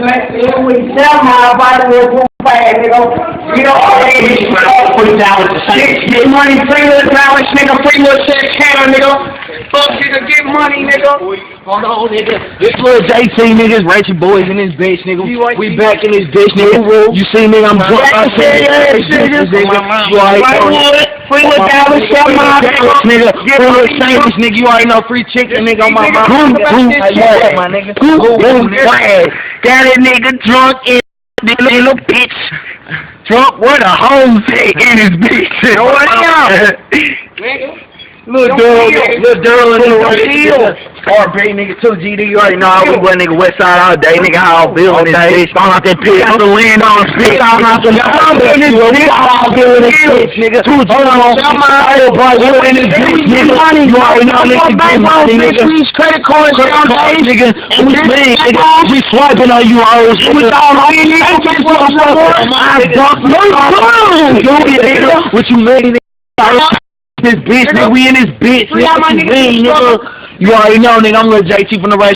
We sell my body with too fast, nigga. You know, put it down with the shit. Get money, free little balance, nigga. Free little shit, can, nigga. Fuck, nigga, get money, nigga. Hold on, nigga. This little JT, niggas, ratchet boys in this bitch, nigga. We back in this bitch, nigga. You see, nigga, I'm drunk. I say, nigga. You already know. Free little balance, sell my nigga. Free little sandwich, nigga. You already know. Free chicken, nigga, on my mouth. My nigga. Got a nigga drunk in this little bitch. Drunk where the hoes at in his bitch. What up? Little girl in the right. RB nigga 2GD, you already know how we went nigga west side all day, nigga how I'm building this bitch. I'm out that pit, I'm the land on the bitch. I'm out this bitch, I'm building this bitch, nigga. Hold on, you in this bitch, nigga. You already know nigga, get money, nigga. Credit cards down, nigga. And we spend, nigga. We swiping on you hoes, nigga. What you mean, nigga? This bitch, nigga, we in this bitch, nigga. What you mean, nigga? You already know, nigga. I'm little JT from the right.